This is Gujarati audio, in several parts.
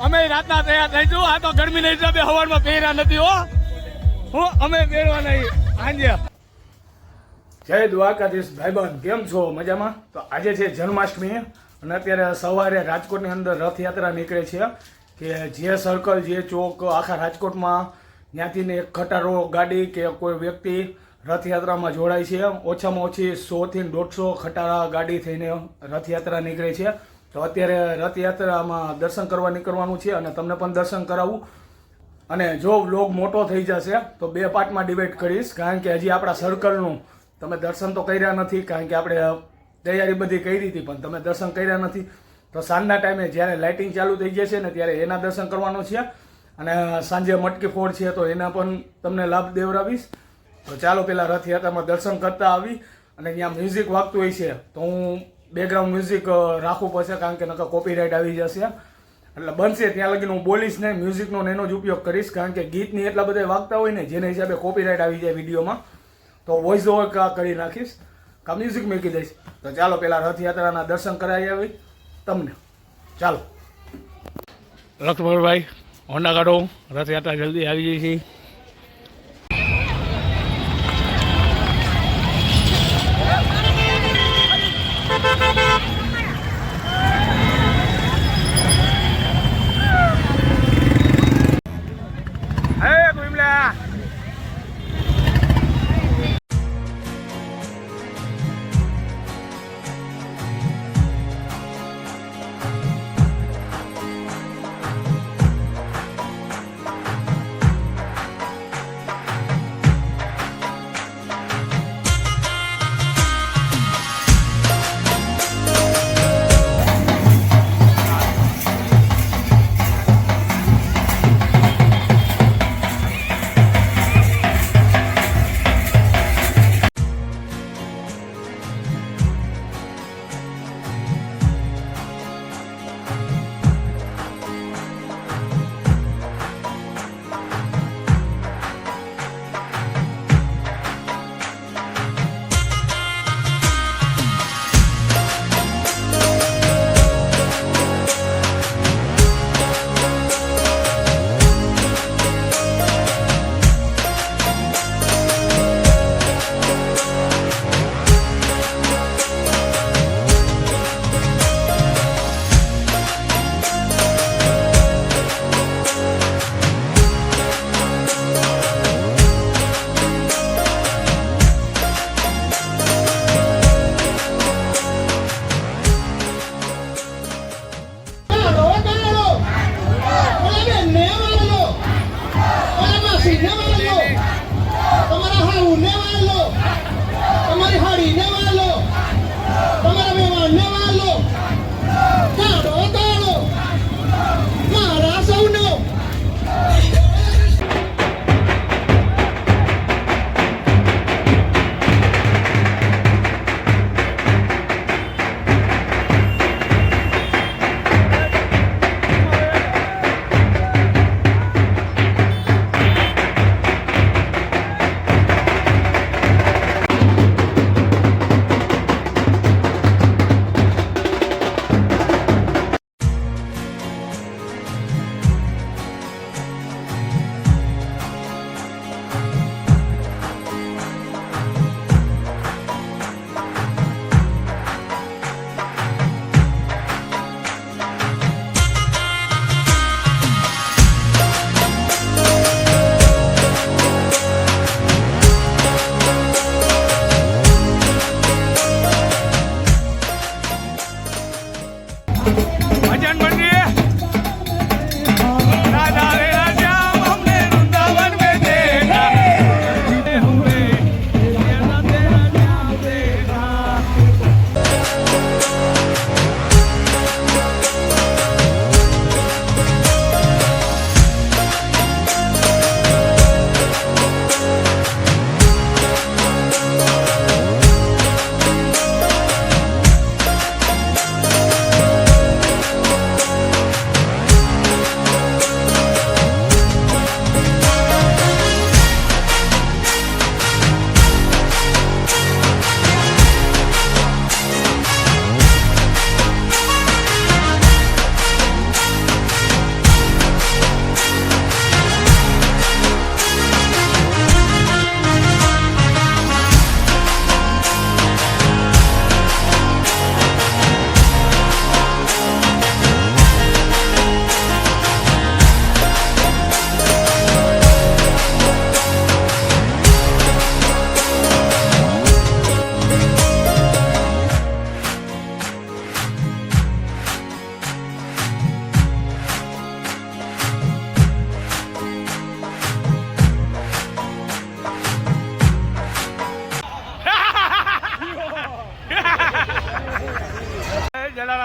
અમે રાતના તૈયાર થઈશું. આ તો ગરમી ના હિસાબે હવારમાં પહેર્યા નથી હો. હું અમે પહેરવા નહીં આજે. જય દ્વારકાધીશ ભાઈબંધ, કેમ છો? મજામાં? તો આજે છે જન્માષ્ટમી અને અત્યારે સવારે રાજકોટની અંદર રથયાત્રા નીકળે છે કે જે સર્કલ જે ચોક આખા રાજકોટમાં ત્યાંથી એક ખટારો ગાડી કે કોઈ વ્યક્તિ રથયાત્રામાં જોડાય છે. ઓછામાં ઓછી 100 થી 150 ખટારા ગાડી થઈને રથયાત્રા નીકળે છે. તો અત્યારે રથયાત્રામાં દર્શન કરવા નીકળવાનું છે અને તમને પણ દર્શન કરાવું. અને જો વ્લોગ મોટો થઈ જશે તો 2 પાર્ટમાં ડિવાઈડ કરીશ, કારણ કે હજી આપણા સર્કલનું તમે દર્શન તો કર્યા નથી, કારણ કે આપણે તૈયારી બધી કરી હતી પણ તમે દર્સન કર્યા નથી. તો સાંજના ટાઈમે જ્યારે લાઇટિંગ ચાલુ થઈ જશે ને ત્યારે એના દર્શન કરવાનું છે અને સાંજે મટકી ફોડ છે તો એના પણ તમને લાભ દેવડાવીશ. તો ચાલો પહેલાં રથયાત્રામાં દર્શન કરતા આવી. અને ત્યાં મ્યુઝિક વાગતું હોય છે તો હું બેકગ્રાઉન્ડ મ્યુઝિક રાખવું પડશે, કારણ કે નકર કોપીરાઇટ આવી જશે. એટલે બનશે ત્યાં લગીને હું બોલીશ ને મ્યુઝિકનો એનો જ ઉપયોગ કરીશ, કારણ કે ગીતની એટલા બધા વાગતા હોય ને જેના હિસાબે કોપીરાઇટ આવી જાય વિડીયોમાં. તો વોઇસ ઓવર કરી નાખીશ કા મ્યુઝિક મૂકી દઈશ. તો ચાલો પહેલાં રથયાત્રાના દર્શન કરાવી આવી તમને. ચાલો લક્ષ્મણભાઈ હોન્ડા કાઢો, રથયાત્રા જલ્દી આવી જઈ છે.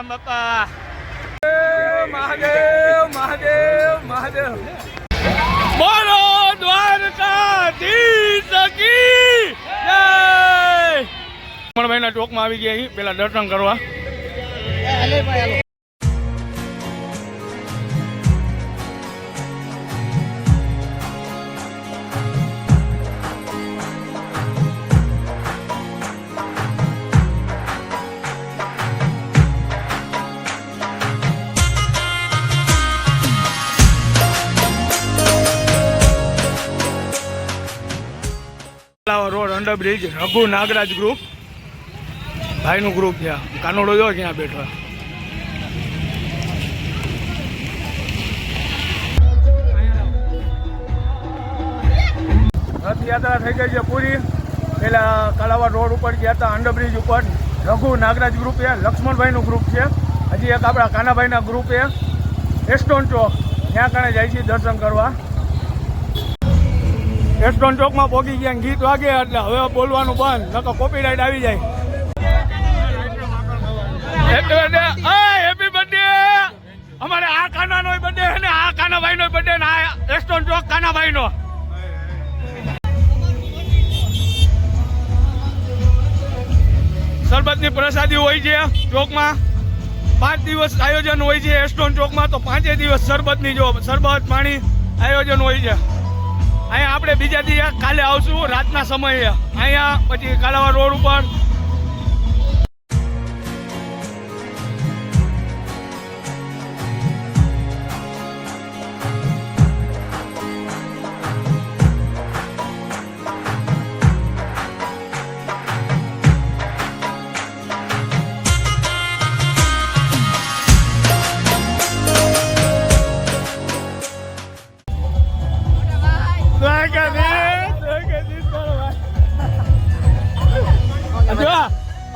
રામ બાપા. મહાદેવ મહાદેવ મહાદેવ. બોલો દ્વારકાધીશ કી જય. ભાઈના ચોકમાં આવી ગયા અહીં પેલા દર્શન કરવા. રોડ અંડરબ્રિજ રઘુ નાગરાજ ગ્રુપ ભાઈનું ગ્રુપ છે. કાનોડો જો ક્યાં બેઠો. રથયાત્રા થઈ ગઈ છે પૂરી. પેલા કાલાવાડ રોડ ઉપર ગયા હતા અંડરબ્રિજ ઉપર રઘુ નાગરાજ ગ્રુપ છે. લક્ષ્મણભાઈનું ગ્રુપ છે. હજી એક આપણા કાનાભાઈના ગ્રુપ છે એસ્ટોન ચોક. ત્યાં કણે જાય છે દર્શન કરવા. એસ્ટોન ચોકમાં પહોંચી ગયા. ગીત વાગે એટલે હવે બોલવાનું બંધ, નકર કોપીરાઇટ આવી જાય. Happy birthday. અમારે આ કાનાનો બર્થડે છે ને આ કાનાભાઈનો બર્થડે ને આ એસ્ટોન ચોક કાનાભાઈનો. શરબતની પ્રસાદી હોય છે ચોકમાં. 5 દિવસ આયોજન હોય છે એસ્ટોન ચોકમાં. તો 5 દિવસ શરબતની જો શરબત પાણી આયોજન હોય છે. અહીંયા આપણે બીજા દિવસ કાલે આવશું રાતના સમયે અહીંયા. પછી કાલાવાડ રોડ ઉપર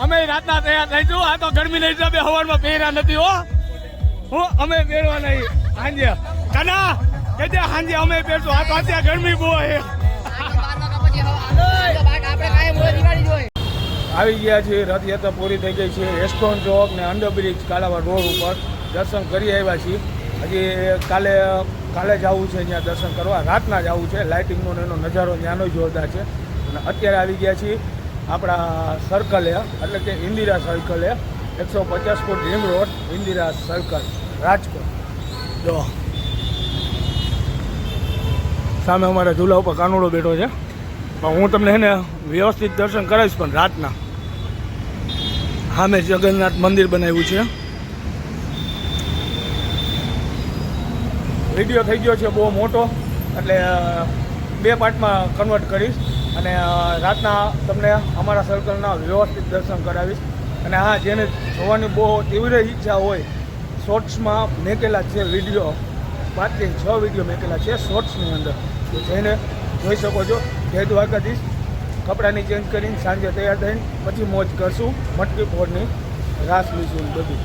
અમે રાતના તૈયાર થઈશું. આ તો ગરમીના હિસાબે હવારમાં પહેર્યા નથી હો. અમે પહેરવા નહીં હાંજે. કાના કે હાંજે અમે પહેરશું. આ તો અત્યારે ગરમી બહુ છે. આવી ગયા છે. રથયાત્રા પૂરી થઈ ગઈ છે. એસ્ટોન ચોક ને અંડરબ્રિજ કાલાવાડ રોડ ઉપર દર્શન કરી આવ્યા છીએ. હજી કાલે જવું છે ત્યાં દર્શન કરવા. રાતના જવું છે. લાઇટિંગનો એનો નજારો ત્યાંનો જોરદાર છે. અને અત્યારે આવી ગયા છીએ આપણા સર્કલે, એટલે કે ઇન્દિરા સર્કલે 150 ફૂટ રીમ રોડ ઇન્દિરા સર્કલ રાજકોટ. જો સામે અમારા ઝૂલા ઉપર કાનોડો બેઠો છે. પણ હું તમને એને વ્યવસ્થિત દર્શન કરાવીશ પણ રાતના. સામે જગન્નાથ મંદિર બનાવ્યું છે. વિડીયો થઈ ગયો છે બહુ મોટો, એટલે 2 પાર્ટમાં કન્વર્ટ કરીશ અને રાતના તમને અમારા સર્કલના વ્યવસ્થિત દર્શન કરાવીશ. અને હા, જેને જોવાની બહુ તીવ્ર ઈચ્છા હોય, શોર્ટ્સમાં મેકેલા છે વિડીયો, 5 થી 6 વિડીયો મેકેલા છે શોર્ટ્સની અંદર, તો જઈને જોઈ શકો છો. જય દ્વારકાધીશ. કપડાની ચેન્જ કરીને સાંજે તૈયાર થઈને પછી મોજ કરશું. મટકી ફોડની રાસ લીશું બધું.